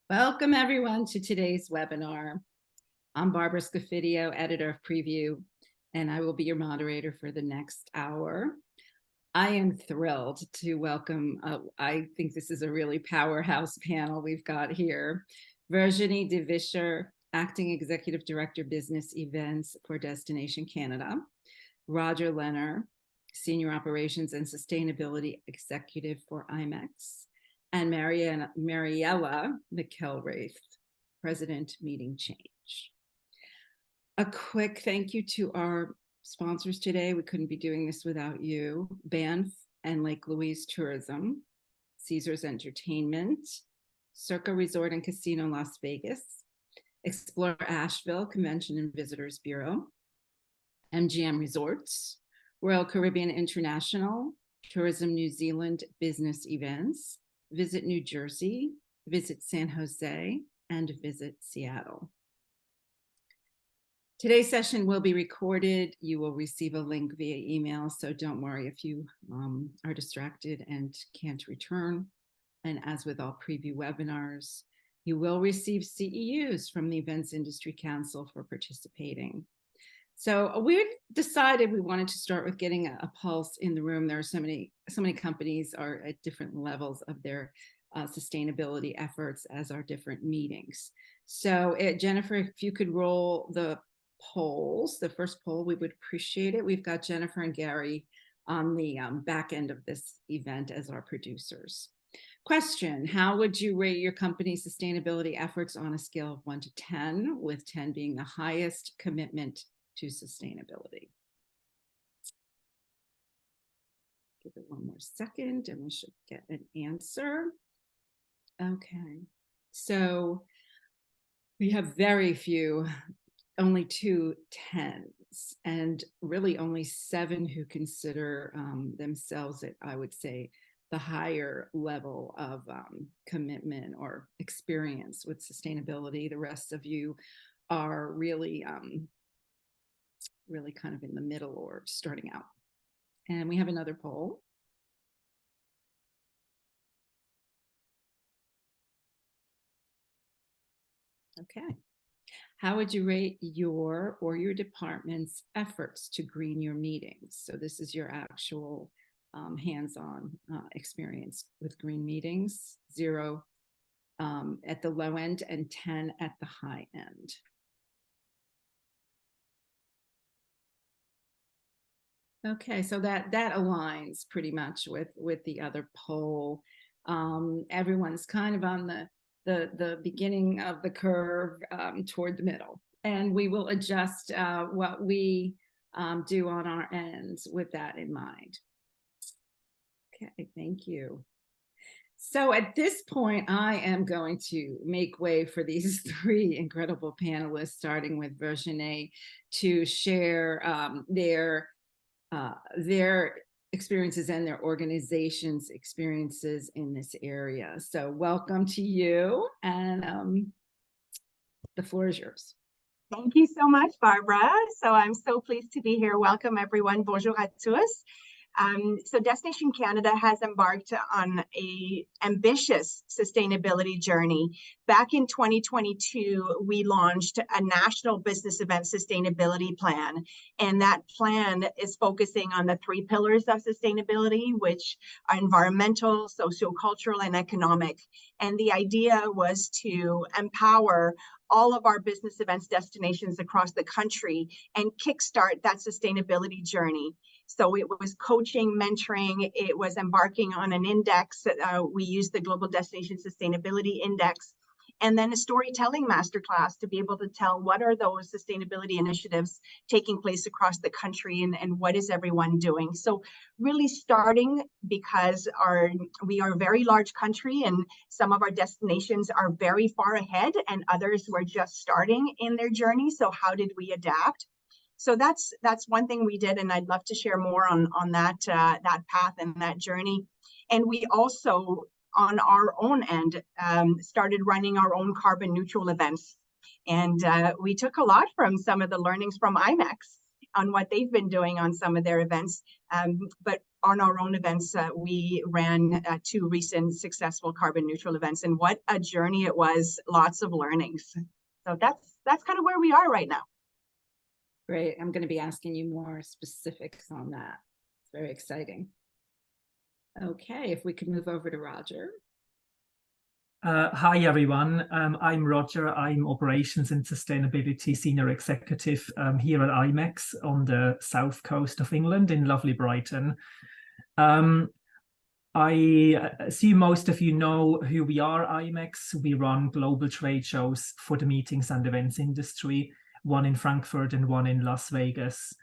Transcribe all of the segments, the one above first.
Welcome everyone to today's webinar. I'm Barbara Scofidio, editor of Prevue, and I will be your moderator for the next hour. I am thrilled to welcome, I think this is a really powerhouse panel we've got here. Virginie de Vischer, Acting Executive Director, Business Events for Destination Canada. Roger Leonard, Senior Operations and Sustainability Executive for IMEX. And Mariella McElraith, President, Meeting Change. A quick thank you to our sponsors today. We couldn't be doing this without you. Banff and Lake Louise Tourism, Caesars Entertainment, Circa Resort and Casino Las Vegas, Explore Asheville Convention and Visitors Bureau, MGM Resorts, Royal Caribbean International, Tourism New Zealand Business Events, Visit New Jersey, Visit San Jose, and Visit Seattle. Today's session will be recorded. You will receive a link via email, so don't worry if you are distracted and can't return. And as with all Prevue webinars, you will receive CEUs from the Events Industry Council for participating. So we decided we wanted to start with getting a pulse in the room. There are so many companies are at different levels of their sustainability efforts as our different meetings. So Jennifer, if you could roll the polls, the first poll, we would appreciate it. We've got Jennifer and Gary on the back end of this event as our producers. Question: how would you rate your company's sustainability efforts on a scale of 1 to 10, with 10 being the highest commitment to sustainability? Give it one more second and we should get an answer. Okay, so we have very few, only 2 10s, and really only 7 who consider themselves at, I would say, the higher level of commitment or experience with sustainability. The rest of you are really kind of in the middle or starting out. And we have another poll. Okay. How would you rate your or your department's efforts to green your meetings? So this is your actual hands-on experience with green meetings. 0 at the low end and 10 at the high end. Okay, so that aligns pretty much with the other poll. Everyone's kind of on the beginning of the curve toward the middle, and we will adjust what we do on our ends with that in mind. Okay, thank you. So at this point, I am going to make way for these 3 incredible panelists, starting with Virginie, to share their experiences and their organization's experiences in this area. So welcome to you, and the floor is yours. Thank you so much, Barbara. So I'm so pleased to be here. Welcome everyone. Bonjour à tous. So Destination Canada has embarked on an ambitious sustainability journey. Back in 2022, we launched a national business event sustainability plan. And that plan is focusing on the 3 pillars of sustainability, which are environmental, sociocultural, and economic. And the idea was to empower all of our business events destinations across the country and kickstart that sustainability journey. So it was coaching, mentoring, it was embarking on an index. We used the Global Destination Sustainability Index, and then a storytelling masterclass to be able to tell what are those sustainability initiatives taking place across the country, and what is everyone doing. So really starting because we are a very large country and some of our destinations are very far ahead and others were just starting in their journey. So how did we adapt? So that's one thing we did, and I'd love to share more on that path and that journey. And we also, on our own end, started running our own carbon neutral events. And we took a lot from some of the learnings from IMEX on what they've been doing on some of their events. But on our own events, we ran 2 recent successful carbon neutral events, and what a journey it was, lots of learnings. So that's kind of where we are right now. Great. I'm going to be asking you more specifics on that. It's very exciting. Okay, if we could move over to Roger. Hi, everyone. I'm Roger. I'm Operations and Sustainability Senior Executive here at IMEX on the south coast of England in lovely Brighton. I assume most of you know who we are, IMEX. We run global trade shows for the meetings and events industry, one in Frankfurt and one in Las Vegas.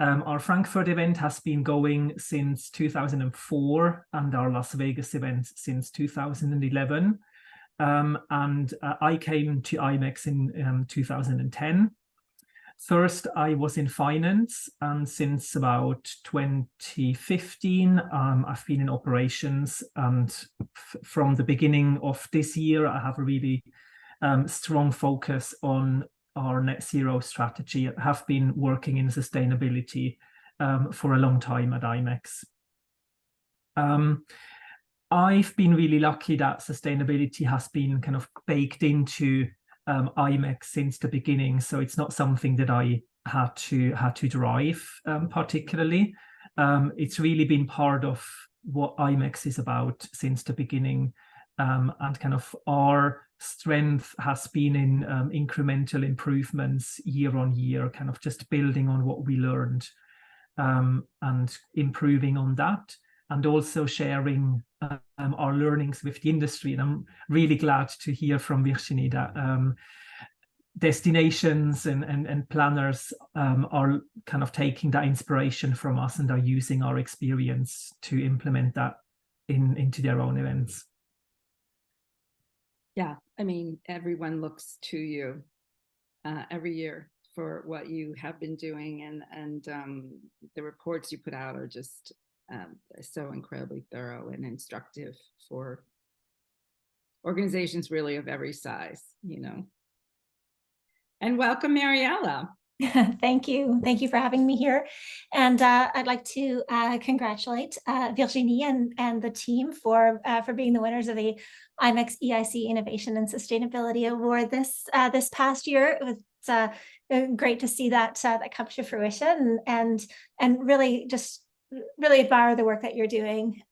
Our Frankfurt event has been going since 2004 and our Las Vegas event since 2011. I came to IMEX in 2010. First, I was in finance, and since about 2015, I've been in operations. And from the beginning of this year, I have a really strong focus on our net zero strategy. I have been working in sustainability for a long time at IMEX. I've been really lucky that sustainability has been kind of baked into IMEX since the beginning. So it's not something that I had to drive particularly. It's really been part of what IMEX is about since the beginning. And kind of our strength has been in incremental improvements year on year, kind of just building on what we learned and improving on that, and also sharing our learnings with the industry. And I'm really glad to hear from Virginie that destinations and planners are kind of taking that inspiration from us and are using our experience to implement that into their own events. Yeah, I mean, everyone looks to you every year for what you have been doing, and the reports you put out are just so incredibly thorough and instructive for organizations really of every size, you know. And welcome, Mariella. Thank you. Thank you for having me here. And I'd like to congratulate Virginie and the team for being the winners of the IMEX EIC Innovation and Sustainability Award this past year. It was great to see that come to fruition, and really admire the work that you're doing.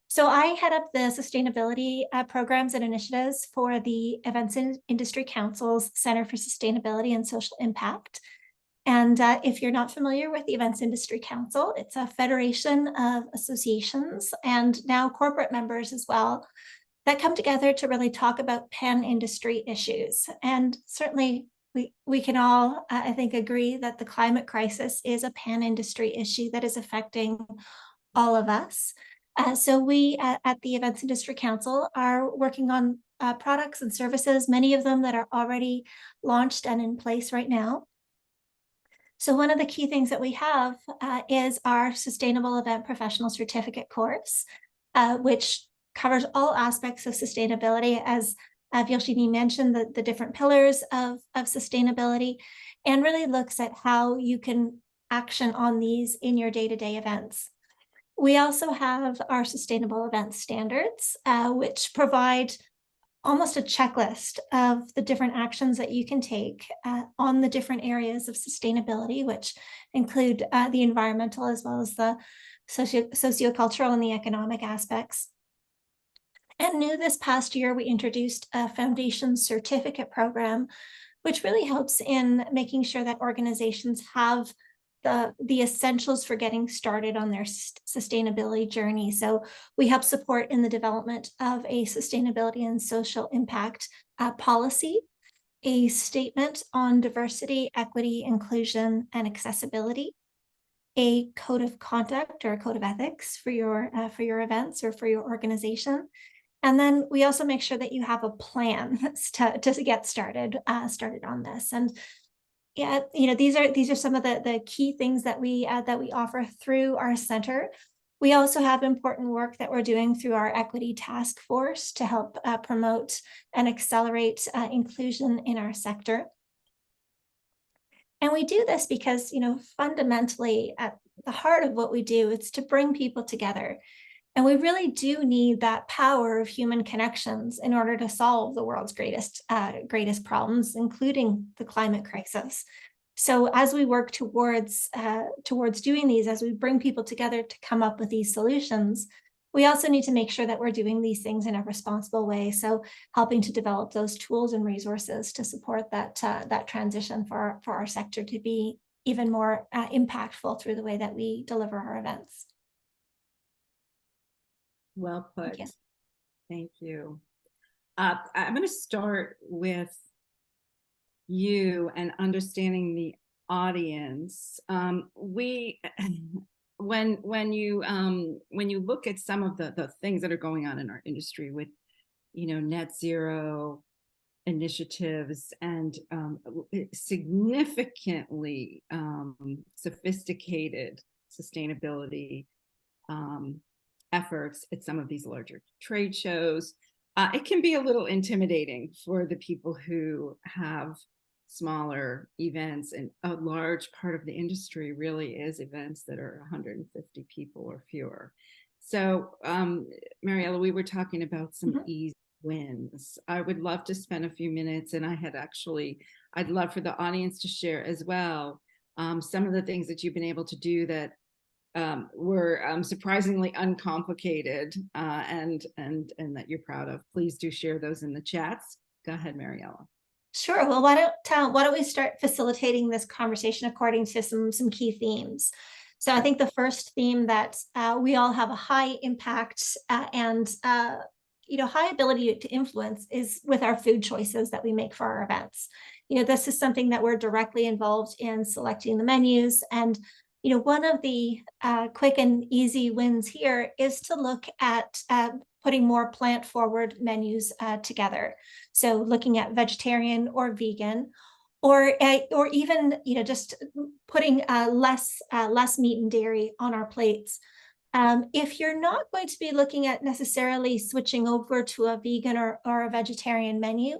So I head up the sustainability programs and initiatives for the Events Industry Council's Center for Sustainability and Social Impact. And if you're not familiar with the Events Industry Council, it's a federation of associations and now corporate members as well that come together to really talk about pan-industry issues. And certainly we can all, I think, agree that the climate crisis is a pan-industry issue that is affecting all of us. So we at the Events Industry Council are working on products and services, many of them that are already launched and in place right now. So one of the key things that we have is our Sustainable Event Professional Certificate course, which covers all aspects of sustainability, as Virginie mentioned, the different pillars of sustainability, and really looks at how you can action on these in your day-to-day events. We also have our Sustainable Event Standards, which provide almost a checklist of the different actions that you can take on the different areas of sustainability, which include the environmental as well as the sociocultural and the economic aspects. And new this past year, we introduced a foundation certificate program, which really helps in making sure that organizations have the essentials for getting started on their sustainability journey. So we help support in the development of a sustainability and social impact policy, a statement on diversity, equity, inclusion, and accessibility, a code of conduct or a code of ethics for your events or for your organization. And then we also make sure that you have a plan to get started on this. And yeah, you know, these are some of the key things that we offer through our center. We also have important work that we're doing through our equity task force to help promote and accelerate inclusion in our sector. And we do this because, you know, fundamentally the heart of what we do is to bring people together. And we really do need that power of human connections in order to solve the world's greatest problems, including the climate crisis. So as we work towards doing these, as we bring people together to come up with these solutions, we also need to make sure that we're doing these things in a responsible way. So helping to develop those tools and resources to support that transition for our sector to be even more impactful through the way that we deliver our events. Well put. Thank you. Thank you. I'm going to start with you and understanding the audience. When you look at some of the things that are going on in our industry with, net zero initiatives and significantly sophisticated sustainability efforts at some of these larger trade shows, it can be a little intimidating for the people who have smaller events, and a large part of the industry really is events that are 150 people or fewer. So Mariella, we were talking about some easy wins. I would love to spend a few minutes, and I'd love for the audience to share as well some of the things that you've been able to do that were surprisingly uncomplicated and that you're proud of. Please do share those in the chats. Go ahead, Mariella. Sure. Well, why don't we start facilitating this conversation according to some key themes. So I think the first theme that we all have a high impact and high ability to influence is with our food choices that we make for our events. This is something that we're directly involved in selecting the menus. And one of the quick and easy wins here is to look at putting more plant-forward menus together. So looking at vegetarian or vegan, or even just putting less meat and dairy on our plates. If you're not going to be looking at necessarily switching over to a vegan or a vegetarian menu,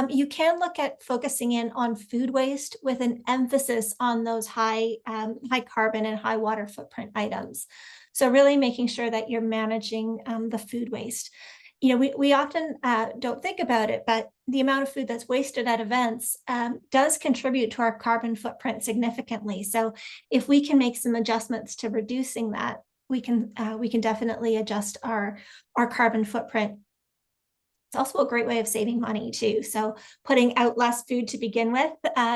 you can look at focusing in on food waste with an emphasis on those high carbon and high water footprint items. So really making sure that you're managing the food waste. We often don't think about it, but the amount of food that's wasted at events does contribute to our carbon footprint significantly. So if we can make some adjustments to reducing that, we can definitely adjust our carbon footprint. It's also a great way of saving money too. So putting out less food to begin with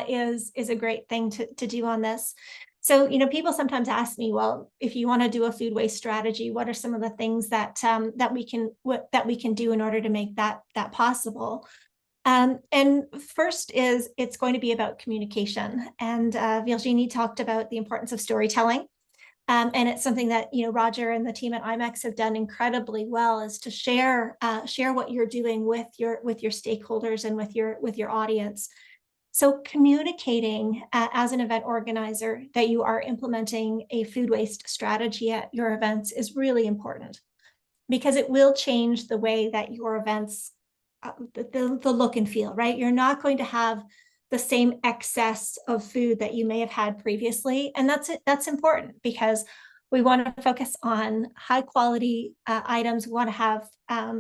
is a great thing to do on this. So, people sometimes ask me, well, if you want to do a food waste strategy, what are some of the things that we can do in order to make that possible? And first is it's going to be about communication. And Virginie talked about the importance of storytelling. And it's something that Roger and the team at IMEX have done incredibly well, is to share what you're doing with your stakeholders and with your audience. So communicating as an event organizer that you are implementing a food waste strategy at your events is really important, because it will change the way that your events, the look and feel, right? You're not going to have the same excess of food that you may have had previously. And that's important, because we want to focus on high quality items. We want to have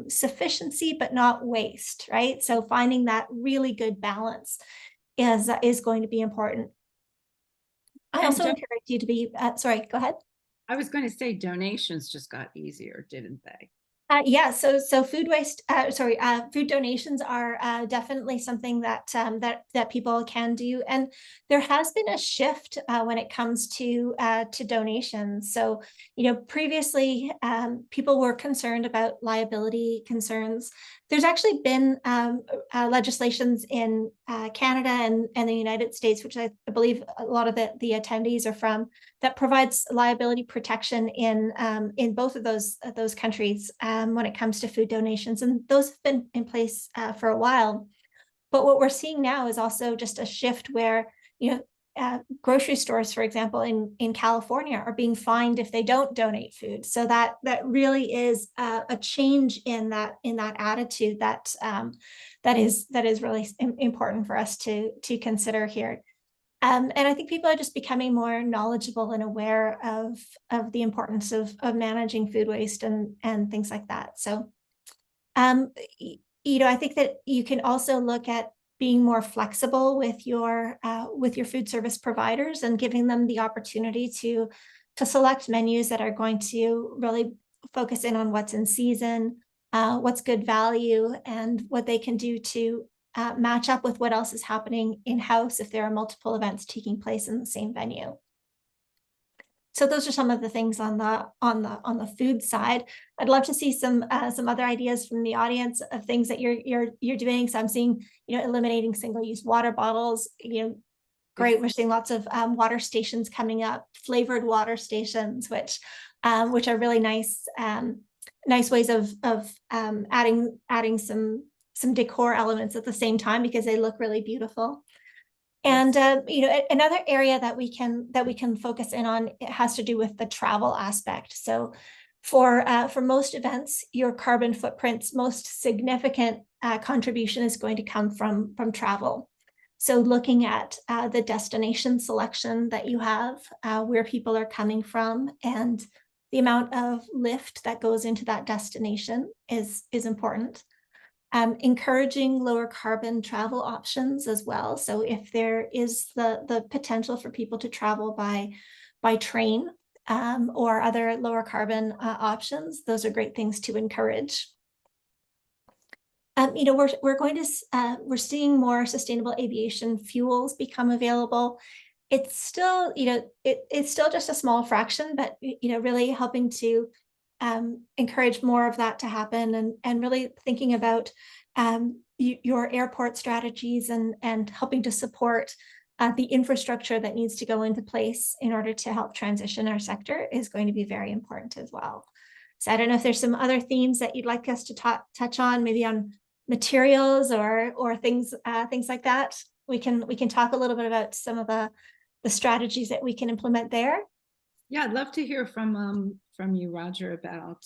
sufficiency, but not waste, right? So finding that really good balance is going to be important. I also encourage you to be, sorry, go ahead. I was going to say donations just got easier, didn't they? Yeah, so food waste, food donations are definitely something that people can do, and there has been a shift when it comes to donations. So previously people were concerned about liability concerns. There's actually been legislations in Canada and the United States, which I believe a lot of the attendees are from, that provides liability protection in both of those countries when it comes to food donations, and those have been in place for a while. But what we're seeing now is also just a shift where grocery stores, for example, in California, are being fined if they don't donate food. So that really is a change in that attitude that is really important for us to consider here. And I think people are just becoming more knowledgeable and aware of the importance of managing food waste and things like that. So, I think that you can also look at being more flexible with your food service providers and giving them the opportunity to select menus that are going to really focus in on what's in season, what's good value, and what they can do to match up with what else is happening in-house if there are multiple events taking place in the same venue. So those are some of the things on the food side. I'd love to see some other ideas from the audience of things that you're doing. So I'm seeing, eliminating single-use water bottles. Great. We're seeing lots of water stations coming up, flavored water stations, which are really nice ways of adding some decor elements at the same time because they look really beautiful. And another area that we can focus in on, it has to do with the travel aspect. So for most events, your carbon footprint's most significant contribution is going to come from travel. So looking at the destination selection that you have, where people are coming from, and the amount of lift that goes into that destination is important. Encouraging lower carbon travel options as well. So if there is the potential for people to travel by train or other lower carbon options, those are great things to encourage. We're seeing more sustainable aviation fuels become available. It's still, it's still just a small fraction, but really helping to encourage more of that to happen, and really thinking about your airport strategies and helping to support the infrastructure that needs to go into place in order to help transition our sector is going to be very important as well. So I don't know if there's some other themes that you'd like us to touch on, maybe on materials or things like that. We can talk a little bit about some of the strategies that we can implement there. Yeah, I'd love to hear from you, Roger, about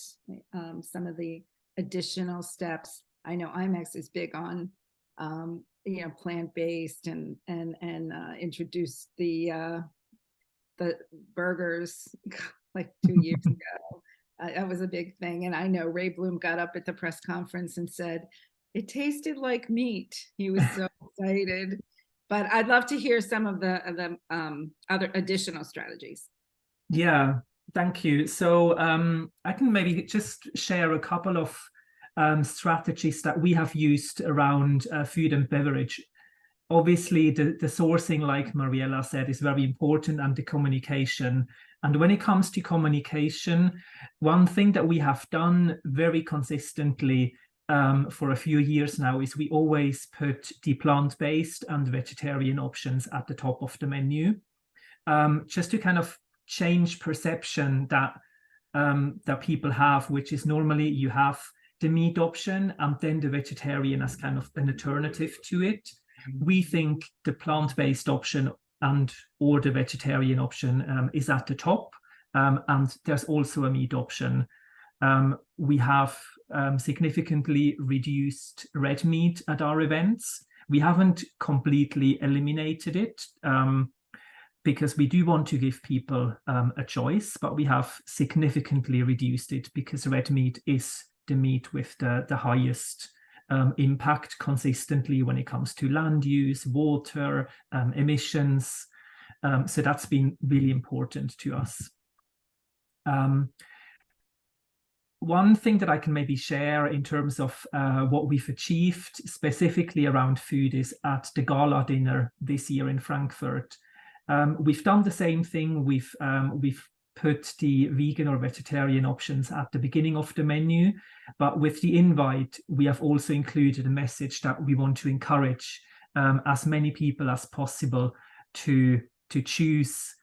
some of the additional steps. I know IMEX is big on plant-based and introduced the burgers like 2 years ago. That was a big thing, and I know Ray Bloom got up at the press conference and said it tasted like meat. He was so excited. But I'd love to hear some of the other additional strategies. Yeah, thank you. So I can maybe just share a couple of strategies that we have used around food and beverage. Obviously, the sourcing, like Mariella said, is very important, and the communication. And when it comes to communication, one thing that we have done very consistently for a few years now is we always put the plant-based and vegetarian options at the top of the menu, just to kind of change perception that people have, which is normally you have the meat option and then the vegetarian as kind of an alternative to it. We think the plant-based option or the vegetarian option is at the top, and there's also a meat option. We have significantly reduced red meat at our events. We haven't completely eliminated it, because we do want to give people a choice, but we have significantly reduced it because red meat is the meat with the highest impact consistently when it comes to land use, water, emissions. So that's been really important to us. One thing that I can maybe share in terms of what we've achieved specifically around food is at the gala dinner this year in Frankfurt. We've done the same thing. We've put the vegan or vegetarian options at the beginning of the menu, but with the invite, we have also included a message that we want to encourage as many people as possible to choose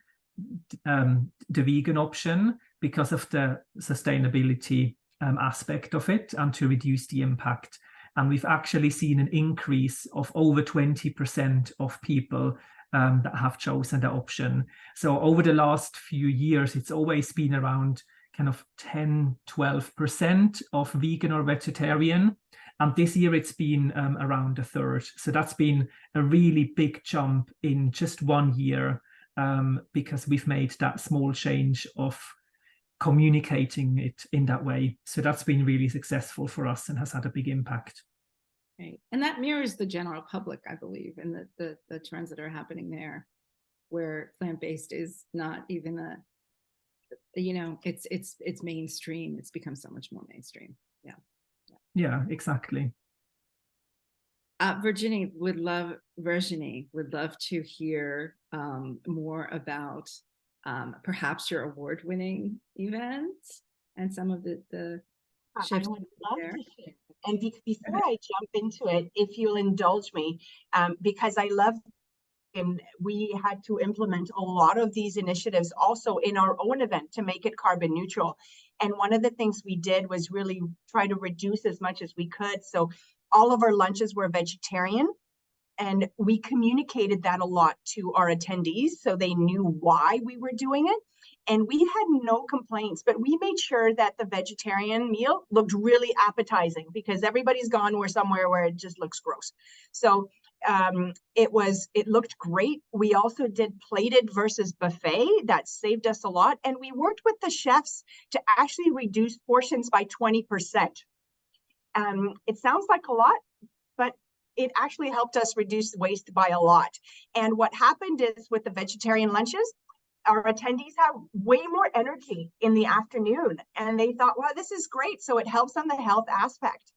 the vegan option because of the sustainability aspect of it and to reduce the impact. And we've actually seen an increase of over 20% of people that have chosen the option. So over the last few years, it's always been around kind of 10-12% of vegan or vegetarian. And this year it's been around a third. So that's been a really big jump in just 1 year, because we've made that small change of communicating it in that way. So that's been really successful for us and has had a big impact. Right. And that mirrors the general public, I believe, and the trends that are happening there, where plant-based is not even a, you know, it's mainstream. It's become so much more mainstream. Yeah. Yeah, exactly. Virginie would love to hear more about perhaps your award-winning event and some of the I shifts would love there. to share. And before I jump into it, if you'll indulge me, because I love, and we had to implement a lot of these initiatives also in our own event to make it carbon neutral. And one of the things we did was really try to reduce as much as we could. So all of our lunches were vegetarian, and we communicated that a lot to our attendees so they knew why we were doing it. And we had no complaints, but we made sure that the vegetarian meal looked really appetizing, because everybody's gone somewhere where it just looks gross. So it looked great. We also did plated versus buffet. That saved us a lot. And we worked with the chefs to actually reduce portions by 20%. It sounds like a lot, but it actually helped us reduce waste by a lot. And what happened is, with the vegetarian lunches, our attendees have way more energy in the afternoon, and they thought, wow, this is great. So it helps on the health aspect.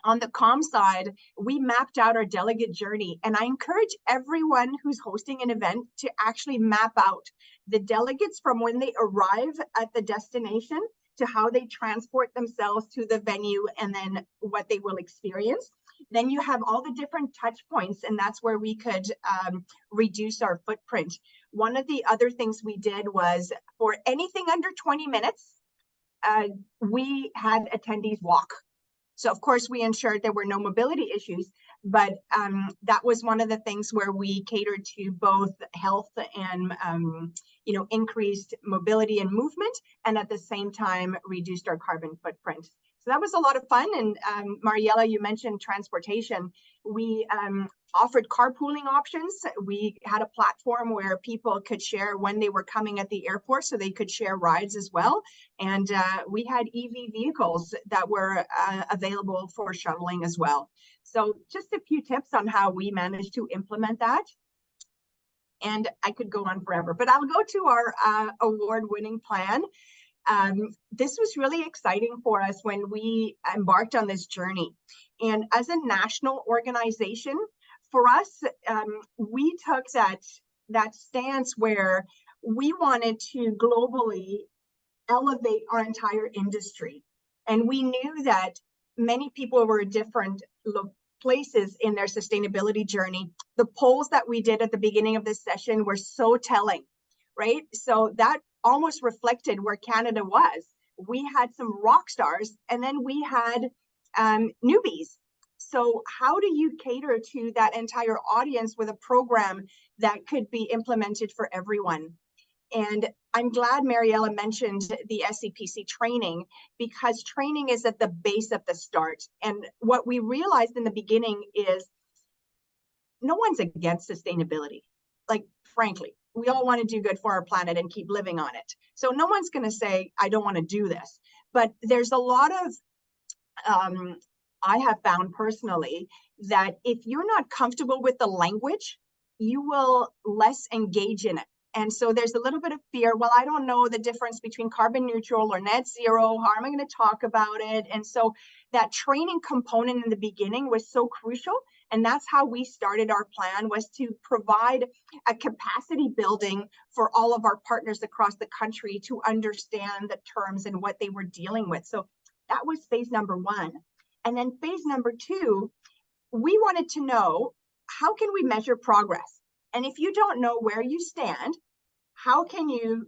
On the comm side, we mapped out our delegate journey, and I encourage everyone who's hosting an event to actually map out the delegates from when they arrive at the destination to how they transport themselves to the venue, and then what they will experience. Then you have all the different touch points, and that's where we could reduce our footprint. One of the other things we did was, for anything under 20 minutes, we had attendees walk. So of course we ensured there were no mobility issues, but that was one of the things where we catered to both health and increased mobility and movement, and at the same time reduced our carbon footprint. So that was a lot of fun. And Mariella, you mentioned transportation. We offered carpooling options. We had a platform where people could share when they were coming at the airport, so they could share rides as well. And we had EV vehicles that were available for shuttling as well. So just a few tips on how we managed to implement that. And I could go on forever, but I'll go to our award-winning plan. This was really exciting for us when we embarked on this journey. And as a national organization, for us, we took that stance where we wanted to globally elevate our entire industry. And we knew that many people were at different places in their sustainability journey. The polls that we did at the beginning of this session were so telling, right? So that almost reflected where Canada was. We had some rock stars, and then we had newbies. So how do you cater to that entire audience with a program that could be implemented for everyone? And I'm glad Mariella mentioned the SCPC training, because training is at the base of the start. And what we realized in the beginning is no one's against sustainability. Like, frankly, we all want to do good for our planet and keep living on it. So no one's going to say, I don't want to do this. But there's a lot of, I have found personally, that if you're not comfortable with the language, you will less engage in it. And so there's a little bit of fear. Well, I don't know the difference between carbon neutral or net zero. How am I going to talk about it? And so that training component in the beginning was so crucial. And that's how we started our plan, was to provide a capacity building for all of our partners across the country to understand the terms and what they were dealing with. So that was phase number one. And then phase number two, we wanted to know, how can we measure progress? And if you don't know where you stand, how can you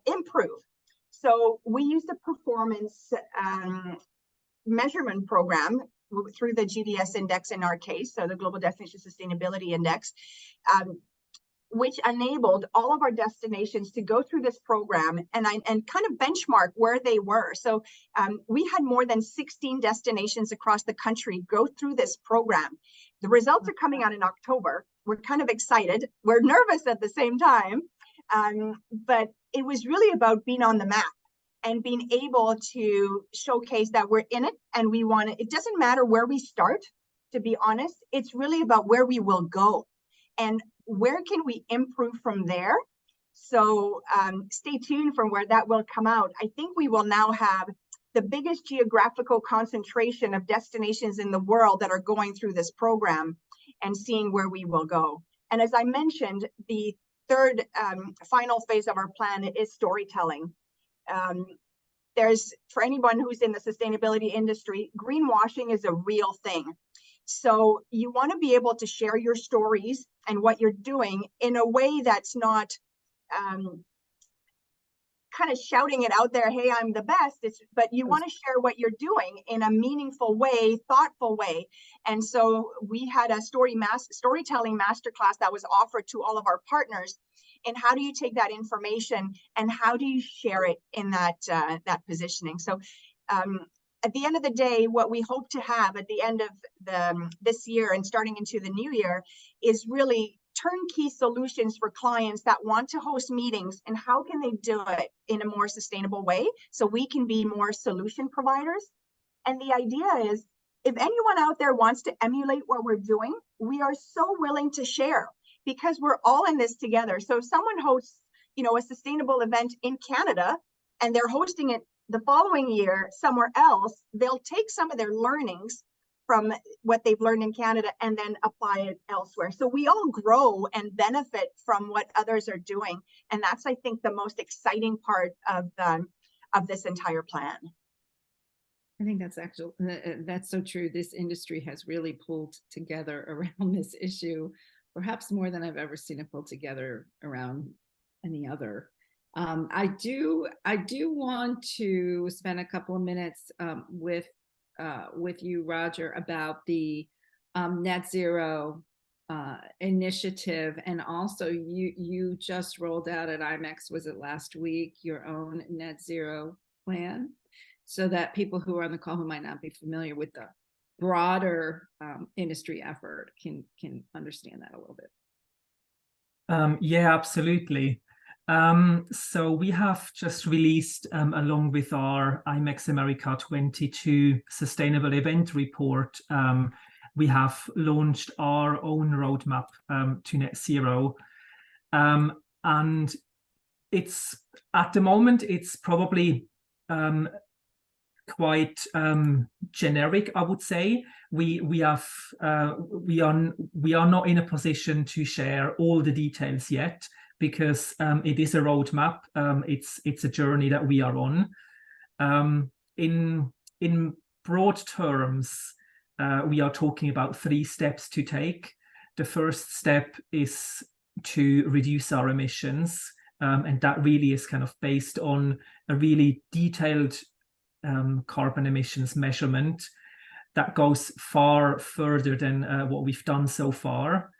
improve? So we used a performance measurement program through the GDS index in our case, so the Global Destination Sustainability Index. which enabled all of our destinations to go through this program and kind of benchmark where they were. So we had more than 16 destinations across the country go through this program. The results are coming out in October. We're kind of excited. We're nervous at the same time, but it was really about being on the map and being able to showcase that we're in it and we want it. It doesn't matter where we start, to be honest. It's really about where we will go and where can we improve from there. So stay tuned for where that will come out. I think we will now have the biggest geographical concentration of destinations in the world that are going through this program and seeing where we will go. And as I mentioned, the third final phase of our plan is storytelling. There's, for anyone who's in the sustainability industry, greenwashing is a real thing. So you want to be able to share your stories and what you're doing in a way that's not kind of shouting it out there, hey, I'm the best. But you want to share what you're doing in a meaningful way, thoughtful way. And so we had a storytelling masterclass that was offered to all of our partners. And how do you take that information and how do you share it in that positioning? So at the end of the day, what we hope to have at the end of this year and starting into the new year is really turnkey solutions for clients that want to host meetings, and how can they do it in a more sustainable way so we can be more solution providers. And the idea is, if anyone out there wants to emulate what we're doing, we are so willing to share, because we're all in this together. So if someone hosts, a sustainable event in Canada and they're hosting it the following year somewhere else, they'll take some of their learnings from what they've learned in Canada and then apply it elsewhere. So we all grow and benefit from what others are doing. And that's, I think, the most exciting part of this entire plan. I think that's so true. This industry has really pulled together around this issue, perhaps more than I've ever seen it pulled together around any other. I do want to spend a couple of minutes with you, Roger, about the net zero initiative, and also you just rolled out at IMEX, was it last week, your own net zero plan, so that people who are on the call who might not be familiar with the broader industry effort can understand that a little bit. Yeah, absolutely. So we have just released, along with our IMEX America 22 Sustainable Event Report, we have launched our own roadmap to net zero. And it's, at the moment, it's probably quite generic, I would say. We are not in a position to share all the details yet, because it is a roadmap. It's a journey that we are on. In broad terms, we are talking about 3 steps to take. The first step is to reduce our emissions, and that really is kind of based on a really detailed carbon emissions measurement that goes far further than what we've done so far.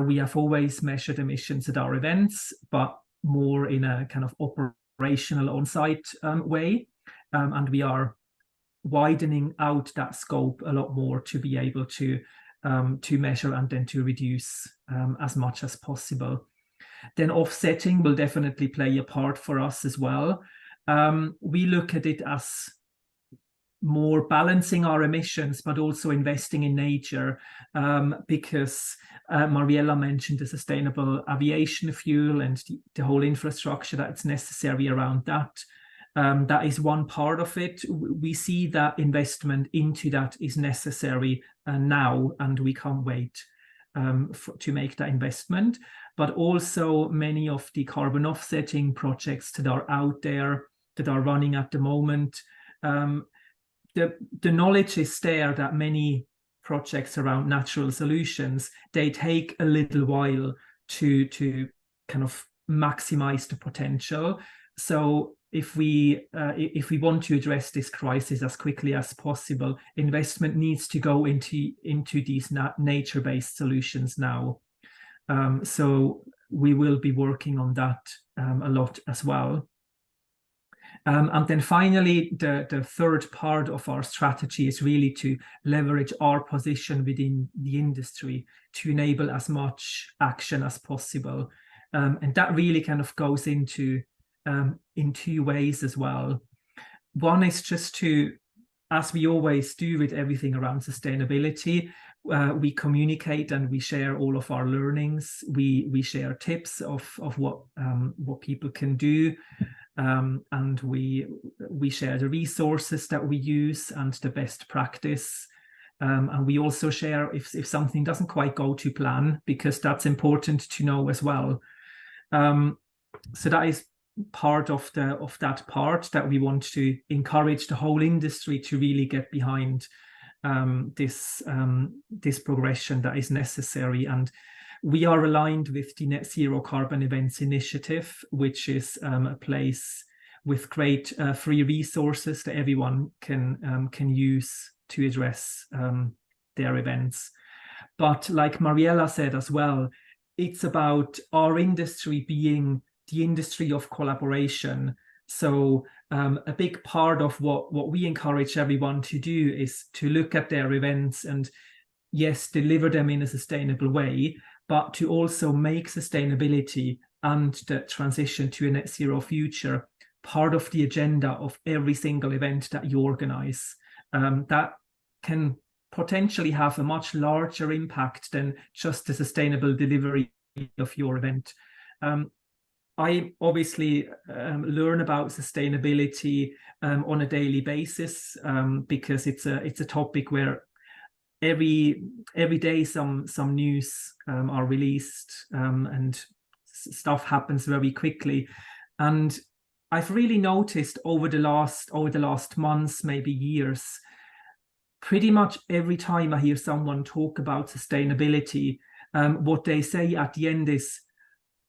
We have always measured emissions at our events, but more in a kind of operational on-site way. And we are widening out that scope a lot more to be able to measure and then to reduce as much as possible. Then offsetting will definitely play a part for us as well. We look at it as more balancing our emissions, but also investing in nature, because Mariella mentioned the sustainable aviation fuel and the whole infrastructure that's necessary around that. That is one part of it. We see that investment into that is necessary now, and we can't wait to make that investment. But also many of the carbon offsetting projects that are out there, that are running at the moment, the knowledge is there that many projects around natural solutions, they take a little while to kind of maximize the potential. So if we want to address this crisis as quickly as possible, investment needs to go into these nature-based solutions now. So we will be working on that a lot as well. And then finally, the third part of our strategy is really to leverage our position within the industry to enable as much action as possible. And that really kind of goes into in two ways as well. One is just to, as we always do with everything around sustainability, we communicate and we share all of our learnings. We share tips of what people can do. And we share the resources that we use and the best practice. And we also share if something doesn't quite go to plan, because that's important to know as well. So that is part of that part that we want to encourage the whole industry to really get behind this progression that is necessary. And we are aligned with the Net Zero Carbon Events Initiative, which is a place with great free resources that everyone can use to address their events. But like Mariella said as well, it's about our industry being the industry of collaboration. So a big part of what we encourage everyone to do is to look at their events and, yes, deliver them in a sustainable way, but to also make sustainability and the transition to a net zero future part of the agenda of every single event that you organize. That can potentially have a much larger impact than just the sustainable delivery of your event. I obviously learn about sustainability on a daily basis because it's a topic where every day some news are released and stuff happens very quickly. And I've really noticed over the last months, maybe years, pretty much every time I hear someone talk about sustainability, what they say at the end is,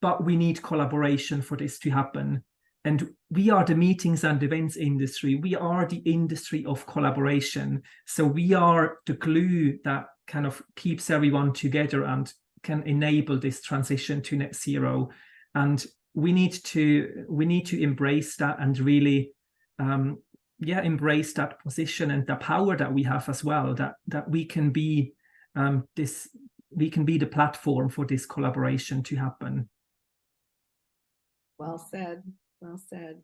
but we need collaboration for this to happen. And we are the meetings and events industry. We are the industry of collaboration. So we are the glue that kind of keeps everyone together and can enable this transition to net zero. And we need to embrace that and really embrace that position and the power that we have as well, that we can be the platform for this collaboration to happen. Well said. Well said.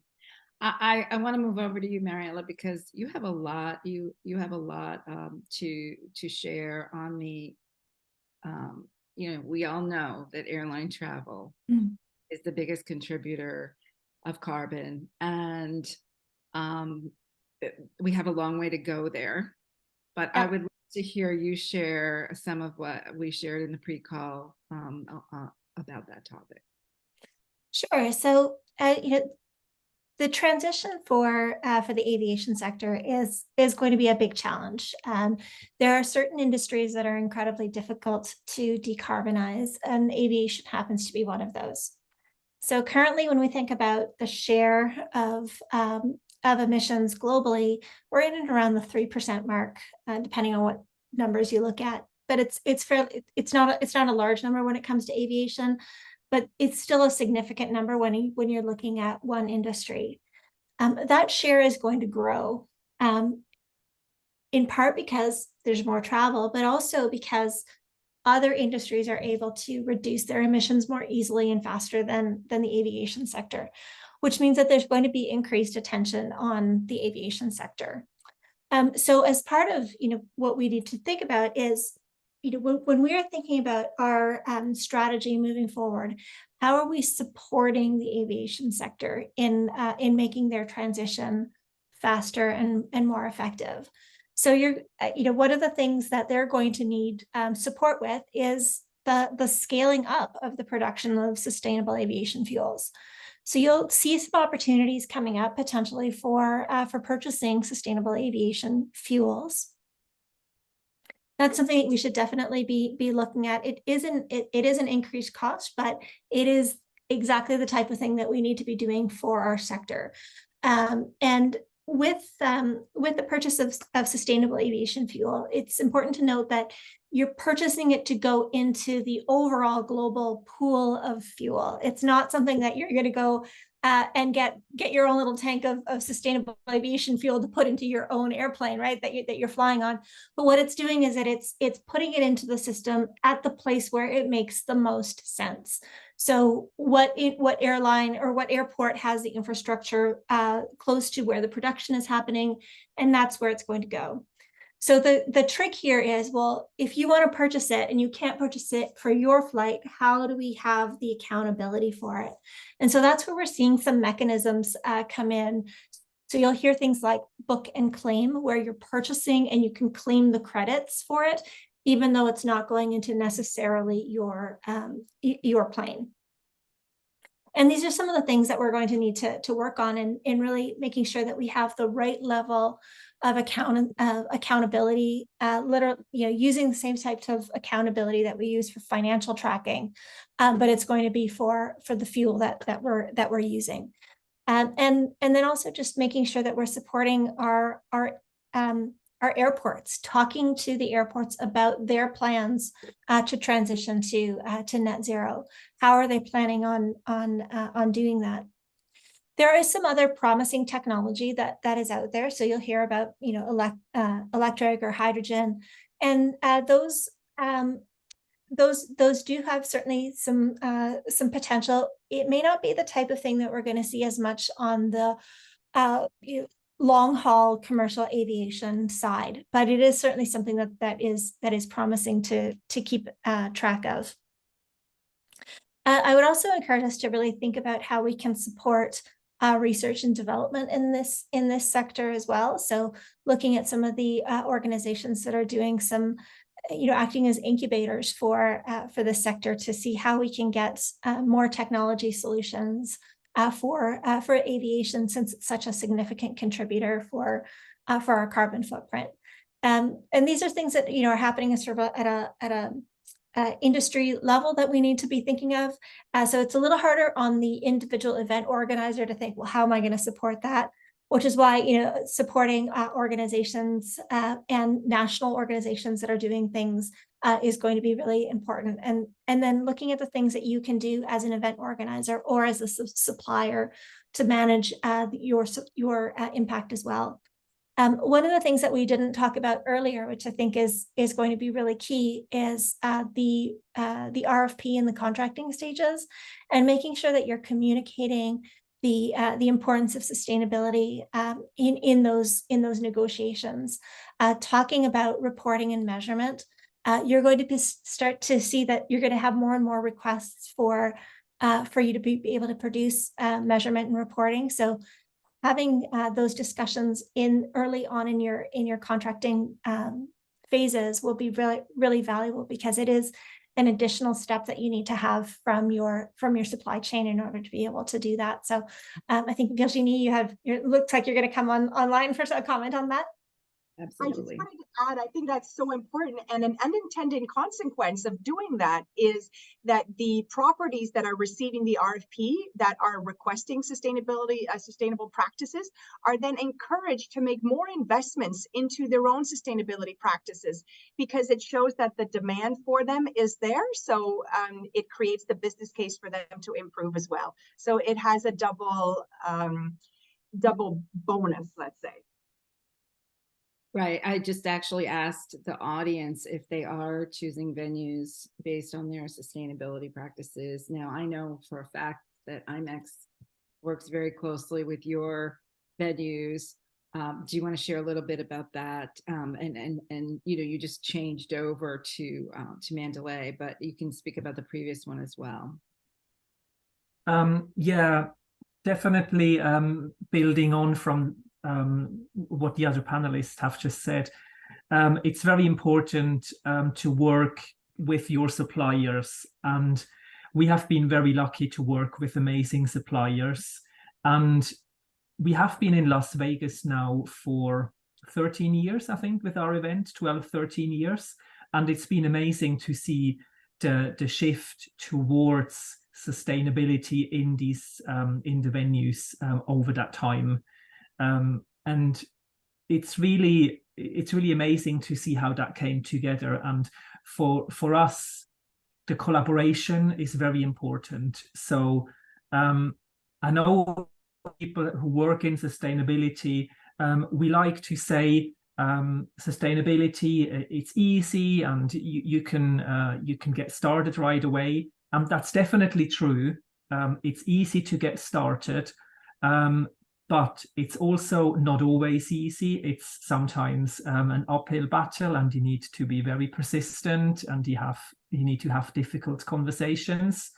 I want to move over to you, Mariella, because you have a lot. You have a lot to share on the. We all know that airline travel is the biggest contributor of carbon, and we have a long way to go there. But I would love to hear you share some of what we shared in the pre-call about that topic. Sure. So, the transition for the aviation sector is going to be a big challenge. There are certain industries that are incredibly difficult to decarbonize, and aviation happens to be one of those. So currently, when we think about the share of emissions globally, we're in and around the 3% mark, depending on what numbers you look at. But it's not a large number when it comes to aviation. But it's still a significant number when you're looking at one industry. That share is going to grow, in part because there's more travel, but also because other industries are able to reduce their emissions more easily and faster than the aviation sector, which means that there's going to be increased attention on the aviation sector. So as part of what we need to think about is, when we are thinking about our strategy moving forward, how are we supporting the aviation sector in making their transition faster and more effective? So one of the things that they're going to need support with is the scaling up of the production of sustainable aviation fuels. So you'll see some opportunities coming up potentially for purchasing sustainable aviation fuels. That's something that we should definitely be looking at. It is an increased cost, but it is exactly the type of thing that we need to be doing for our sector. And with the purchase of sustainable aviation fuel, it's important to note that you're purchasing it to go into the overall global pool of fuel. It's not something that you're going to go and get your own little tank of sustainable aviation fuel to put into your own airplane, right? That you're flying on. But what it's doing is that it's putting it into the system at the place where it makes the most sense. So what airline or what airport has the infrastructure close to where the production is happening, and that's where it's going to go. So the trick here is, well, if you want to purchase it and you can't purchase it for your flight, how do we have the accountability for it? And so that's where we're seeing some mechanisms come in. So you'll hear things like book and claim, where you're purchasing and you can claim the credits for it, even though it's not going into necessarily your plane. And these are some of the things that we're going to need to work on in really making sure that we have the right level of accountability, literally, using the same types of accountability that we use for financial tracking, but it's going to be for the fuel that we're using, and then also just making sure that we're supporting our airports, talking to the airports about their plans to transition to net zero. How are they planning on doing that? There is some other promising technology that is out there. So you'll hear about electric or hydrogen, and those do have certainly some potential. It may not be the type of thing that we're going to see as much on the long haul commercial aviation side, but it is certainly something that is promising to keep track of. I would also encourage us to really think about how we can support research and development in this sector as well. So looking at some of the organizations that are doing some, acting as incubators for this sector, to see how we can get more technology solutions for aviation, since it's such a significant contributor for our carbon footprint. And these are things that are happening sort of at a industry level that we need to be thinking of. So it's a little harder on the individual event organizer to think, well, how am I going to support that? Which is why supporting organizations and national organizations that are doing things is going to be really important. And then looking at the things that you can do as an event organizer or as a supplier to manage your impact as well. One of the things that we didn't talk about earlier, which I think is going to be really key, is the RFP and the contracting stages, and making sure that you're communicating the importance of sustainability in those negotiations. Talking about reporting and measurement, you're going to start to see that you're going to have more and more requests for you to be able to produce measurement and reporting. So having those discussions early on in your contracting phases will be really, really valuable, because it is an additional step that you need to have from your supply chain in order to be able to do that. So I think, Virginie, it looks like you're going to come online for a comment on that. Absolutely. I just wanted to add, I think that's so important, and an unintended consequence of doing that is that the properties that are receiving the RFP that are requesting sustainable practices are then encouraged to make more investments into their own sustainability practices, because it shows that the demand for them is there. So it creates the business case for them to improve as well. So it has a double bonus, let's say. Right. I just actually asked the audience if they are choosing venues based on their sustainability practices. Now, I know for a fact that IMEX works very closely with your venues. Do you want to share a little bit about that? And you just changed over to Mandalay, but you can speak about the previous one as well. Yeah, definitely building on from what the other panelists have just said. It's very important to work with your suppliers, and we have been very lucky to work with amazing suppliers, and we have been in Las Vegas now for 13 years, I think, with our event, 13 years, and it's been amazing to see the shift towards sustainability in the venues over that time. And it's really it's really amazing to see how that came together. And for us, the collaboration is very important. So I know people who work in sustainability, we like to say sustainability, it's easy and you can get started right away. And that's definitely true. It's easy to get started, but it's also not always easy. It's sometimes an uphill battle, and you need to be very persistent, and you need to have difficult conversations.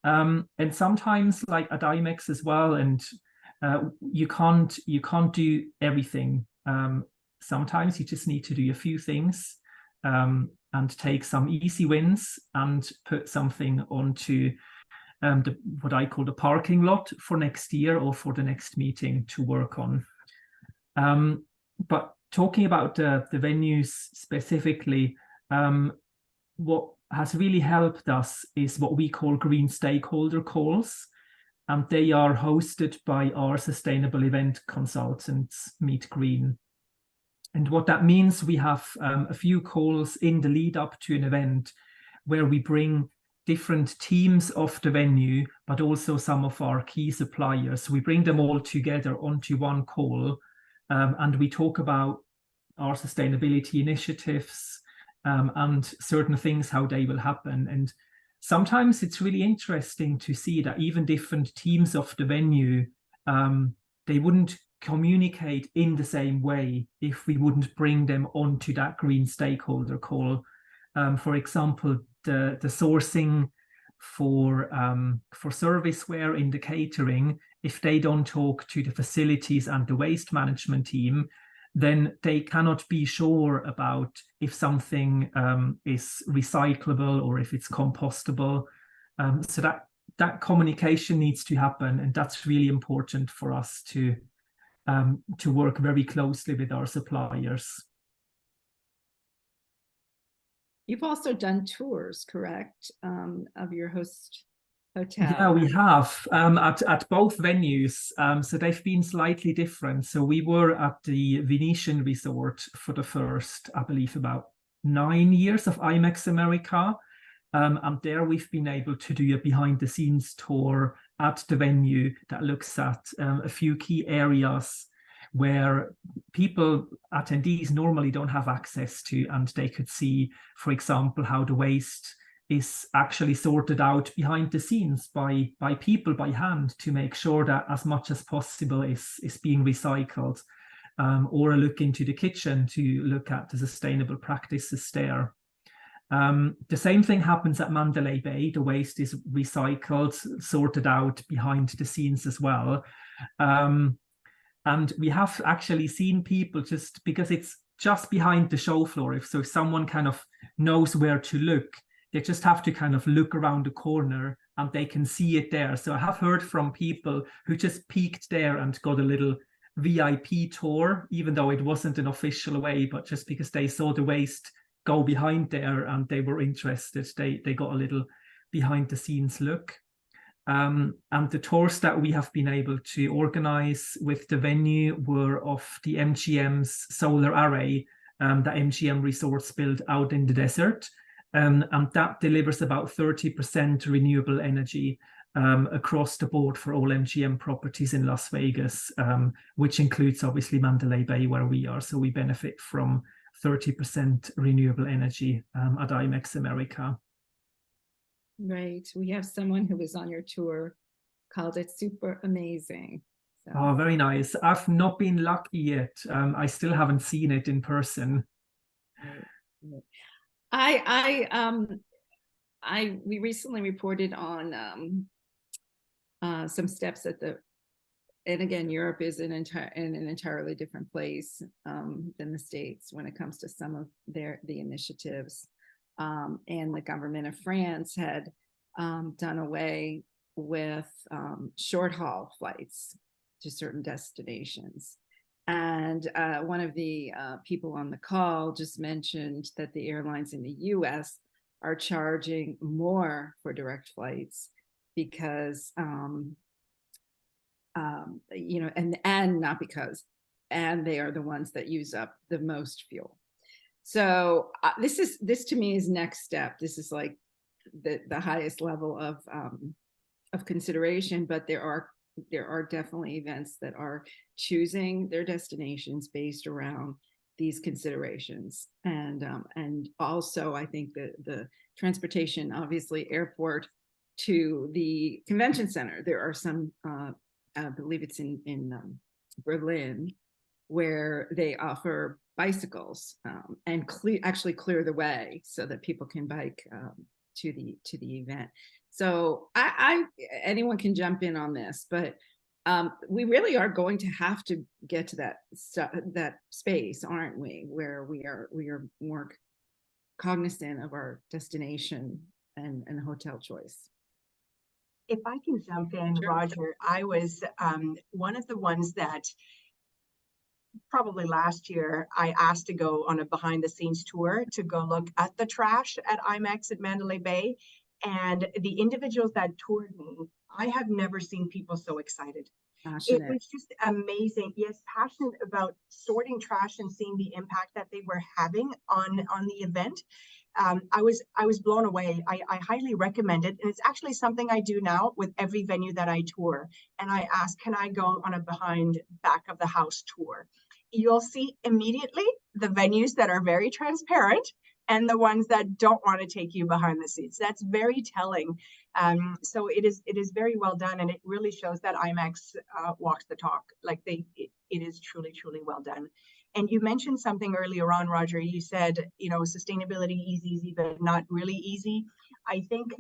And sometimes, like at IMEX as well, and you can't do everything. Sometimes you just need to do a few things and take some easy wins and put something onto what I call the parking lot for next year or for the next meeting to work on. But talking about the venues specifically, what has really helped us is what we call green stakeholder calls. And they are hosted by our sustainable event consultants, Meet Green. And what that means, we have a few calls in the lead up to an event where we bring different teams of the venue, but also some of our key suppliers. We bring them all together onto one call, and we talk about our sustainability initiatives and certain things, how they will happen. And sometimes it's really interesting to see that even different teams of the venue, they wouldn't communicate in the same way if we wouldn't bring them onto that green stakeholder call. For example, the sourcing for serviceware in the catering, if they don't talk to the facilities and the waste management team, then they cannot be sure about if something is recyclable or if it's compostable. So that communication needs to happen, and that's really important for us to work very closely with our suppliers. You've also done tours, correct, of your host hotel? Yeah, we have at both venues. So they've been slightly different. So we were at the Venetian Resort for the first, I believe, about 9 years of IMEX America. And there we've been able to do a behind the scenes tour at the venue that looks at a few key areas where attendees normally don't have access to, and they could see, for example, how the waste is actually sorted out behind the scenes by people, by hand, to make sure that as much as possible is being recycled, or a look into the kitchen to look at the sustainable practices there. The same thing happens at Mandalay Bay. The waste is recycled, sorted out behind the scenes as well. And we have actually seen people, just because it's just behind the show floor, if someone kind of knows where to look, they just have to kind of look around the corner and they can see it there. So I have heard from people who just peeked there and got a little VIP tour, even though it wasn't an official way, but just because they saw the waste go behind there and they were interested, they got a little behind the scenes look. And the tours that we have been able to organize with the venue were of the MGM's solar array that MGM Resorts built out in the desert. And that delivers about 30% renewable energy across the board for all MGM properties in Las Vegas, which includes obviously Mandalay Bay, where we are. So we benefit from 30% renewable energy at IMEX America. Right. We have someone who was on your tour, called it super amazing. So. Oh, very nice. I've not been lucky yet. I still haven't seen it in person. We recently reported on some steps at and again, Europe is in an entirely different place than the States when it comes to some of the initiatives. And the government of France had done away with short haul flights to certain destinations. And one of the people on the call just mentioned that the airlines in the US are charging more for direct flights because, and not because, and they are the ones that use up the most fuel. So this to me is next step. This is like the highest level of consideration, but there are definitely events that are choosing their destinations based around these considerations. And also I think the transportation, obviously airport to the convention center, there are some, I believe it's in Berlin, where they offer bicycles and actually clear the way so that people can bike to the event. So anyone can jump in on this, but we really are going to have to get to that space, aren't we, where we are more cognizant of our destination and hotel choice. If I can jump in, Sure. Roger, I was one of the ones that probably last year I asked to go on a behind the scenes tour to go look at the trash at IMAX at Mandalay Bay. And the individuals that toured me, I have never seen people so excited. Passionate. It was just amazing. Yes, passionate about sorting trash and seeing the impact that they were having on the event. I was blown away. I highly recommend it. And it's actually something I do now with every venue that I tour. And I ask, can I go on a behind back of the house tour? You'll see immediately the venues that are very transparent and the ones that don't want to take you behind the scenes. That's very telling. So it is very well done, and it really shows that IMAX walks the talk. Like it is truly well done. And you mentioned something earlier on, Roger. You said, sustainability is easy, but not really easy. I think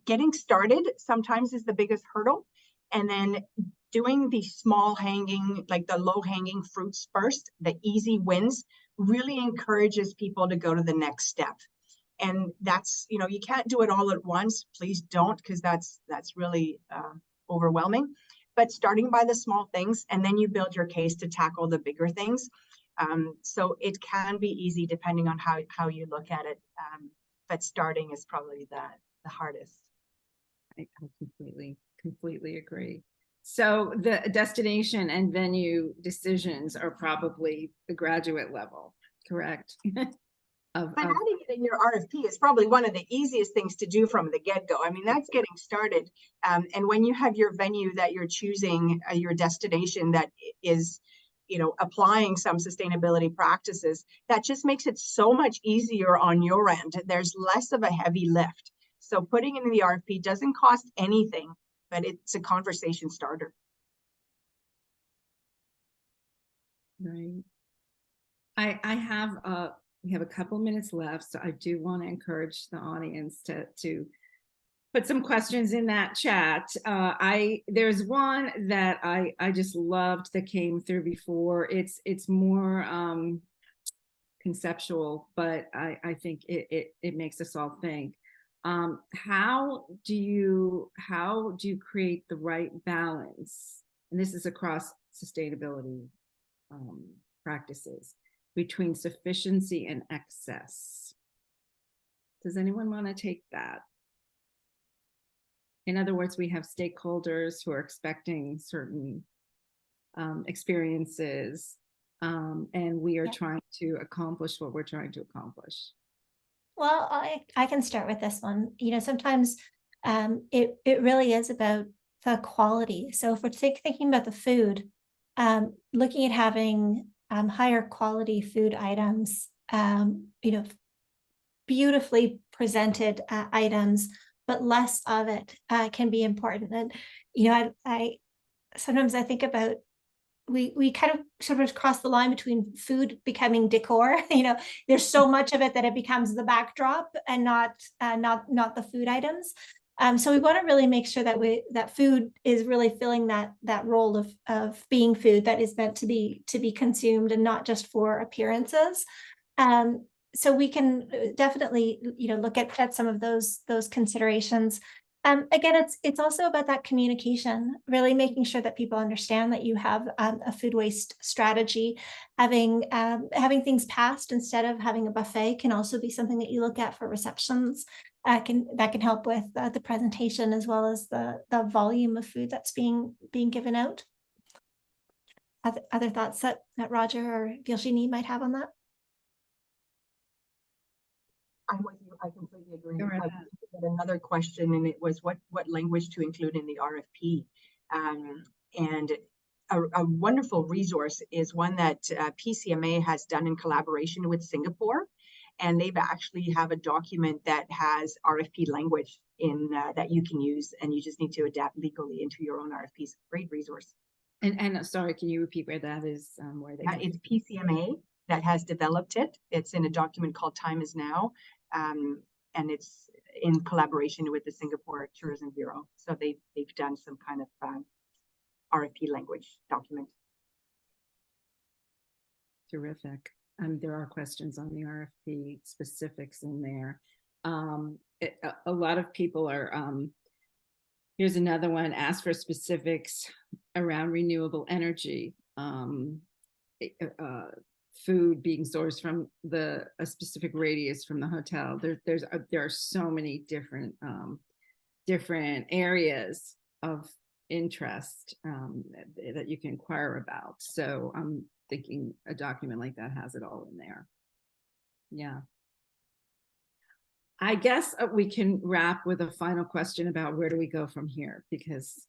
getting started sometimes is the biggest hurdle, and then doing the small hanging, like the low hanging fruits first, the easy wins, really encourages people to go to the next step. And that's, you can't do it all at once. Please don't, because that's really overwhelming. But starting by the small things, and then you build your case to tackle the bigger things. So it can be easy depending on how you look at it. But starting is probably the hardest. I completely agree. So the destination and venue decisions are probably the graduate level, correct? But adding it in your RFP is probably one of the easiest things to do from the get-go. I mean, that's getting started. And when you have your venue that you're choosing, your destination that is, applying some sustainability practices, that just makes it so much easier on your end. There's less of a heavy lift. So putting it in the RFP doesn't cost anything, but it's a conversation starter. Right. We have a couple minutes left, so I do want to encourage the audience to put some questions in that chat. There's one that I just loved that came through before. It's more conceptual, but I think it makes us all think. How do you create the right balance? And this is across sustainability practices, between sufficiency and excess. Does anyone want to take that? In other words, we have stakeholders who are expecting certain experiences, and we are trying to accomplish what we're trying to accomplish. Well, I can start with this one. Sometimes it really is about the quality. So if we're thinking about the food, looking at having higher quality food items, beautifully presented items, but less of it can be important. And I sometimes I think about we kind of sort of cross the line between food becoming decor. There's so much of it that it becomes the backdrop and not the food items. So we want to really make sure that food is really filling that role of being food that is meant to be consumed and not just for appearances. So we can definitely look at some of those considerations. Again, it's also about that communication, really making sure that people understand that you have a food waste strategy. Having things passed instead of having a buffet can also be something that you look at for receptions. That can help with the presentation as well as the volume of food that's being given out. other thoughts that Roger or Virginie might have on that? I'm with you. I completely agree. Go right I ahead. had another question, and it was what language to include in the RFP. And a wonderful resource is one that PCMA has done in collaboration with Singapore, and they've actually have a document that has RFP language in that you can use, and you just need to adapt legally into your own RFPs. Great resource. And sorry, can you repeat where that is? Where they? It's PCMA that has developed it. It's in a document called Time Is Now. And it's in collaboration with the Singapore Tourism Bureau. So they've done some kind of RFP language document. Terrific. There are questions on the RFP specifics in there. A lot of people are, here's another one, ask for specifics around renewable energy. Food being sourced from a specific radius from the hotel. There are so many different areas of interest that you can inquire about. So I'm thinking a document like that has it all in there. Yeah. I guess we can wrap with a final question about where do we go from here, because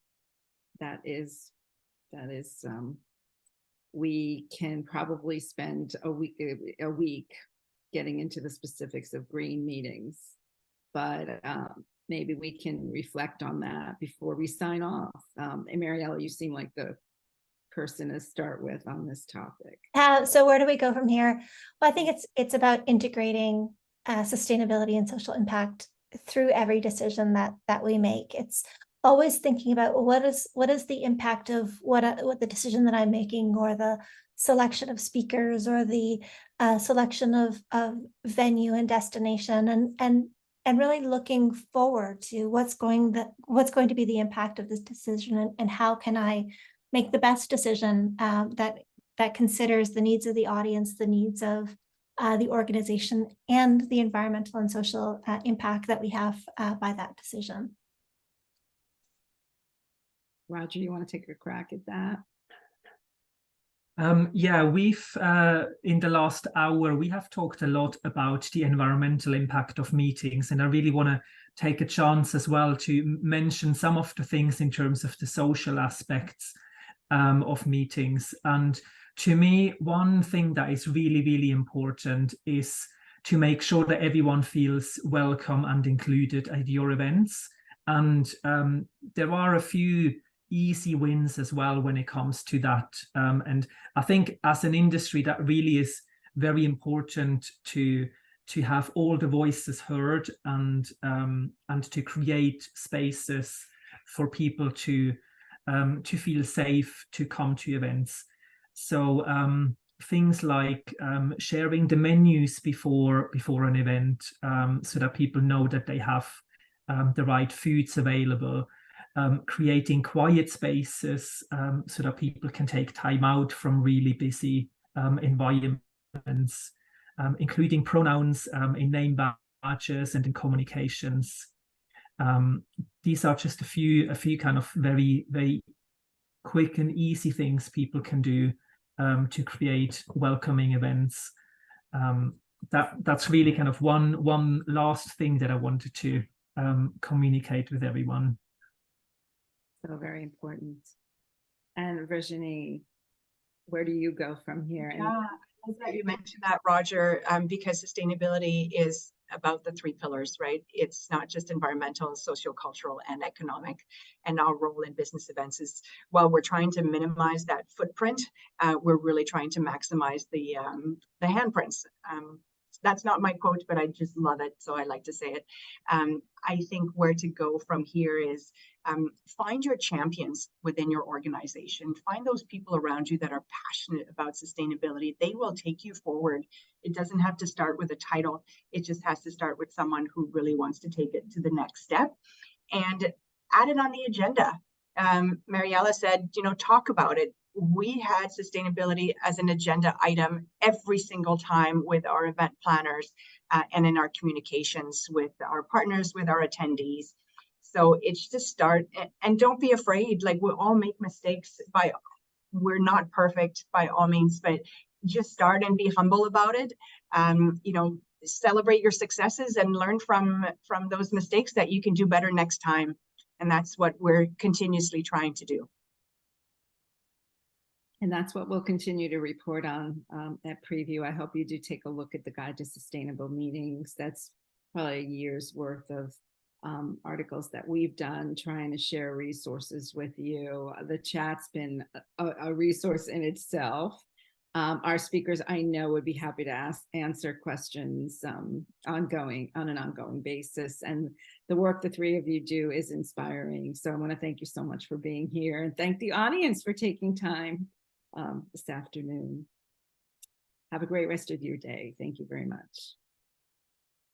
that is we can probably spend a week getting into the specifics of green meetings, but maybe we can reflect on that before we sign off. And Mariella, you seem like the person to start with on this topic. So where do we go from here? Well, I think it's about integrating sustainability and social impact through every decision that we make. It's always thinking about what is the impact of what the decision that I'm making, or the selection of speakers, or the selection of venue and destination, and really looking forward to what's going to be the impact of this decision, and how can I make the best decision that considers the needs of the audience, the needs of the organization, and the environmental and social impact that we have by that decision. Roger, you want to take a crack at that? Yeah, we've in the last hour, we have talked a lot about the environmental impact of meetings, and I really want to take a chance as well to mention some of the things in terms of the social aspects of meetings. And to me, one thing that is really, really important is to make sure that everyone feels welcome and included at your events. And there are a few easy wins as well when it comes to that. And I think as an industry, that really is very important to have all the voices heard, and to create spaces for people to feel safe to come to events. So things like sharing the menus before an event, so that people know that they have the right foods available. Creating quiet spaces so that people can take time out from really busy environments, including pronouns in name badges and in communications. These are just a few kind of very, very quick and easy things people can do to create welcoming events. That's really kind of one last thing that I wanted to communicate with everyone. So very important. And Virginie, where do you go from here? Yeah, I love that you mentioned that, Roger, because sustainability is about the three pillars, right? It's not just environmental, sociocultural, and economic. And our role in business events is, while we're trying to minimize that footprint, we're really trying to maximize the handprints. That's not my quote, but I just love it, so I like to say it. I think where to go from here is find your champions within your organization. Find those people around you that are passionate about sustainability. They will take you forward. It doesn't have to start with a title. It just has to start with someone who really wants to take it to the next step, and add it on the agenda. Mariella said, talk about it. We had sustainability as an agenda item every single time with our event planners and in our communications with our partners, with our attendees. So it's just start, and don't be afraid. Like, we all make mistakes by we're not perfect by all means, but just start and be humble about it. You know, celebrate your successes and learn from those mistakes that you can do better next time. And that's what we're continuously trying to do. And that's what we'll continue to report on at Prevue. I hope you do take a look at the Guide to Sustainable Meetings. That's probably a year's worth of articles that we've done trying to share resources with you. The chat's been a resource in itself. Our speakers, I know, would be happy to answer questions on an ongoing basis. And the work the three of you do is inspiring. So I want to thank you so much for being here, and thank the audience for taking time this afternoon. Have a great rest of your day. Thank you very much.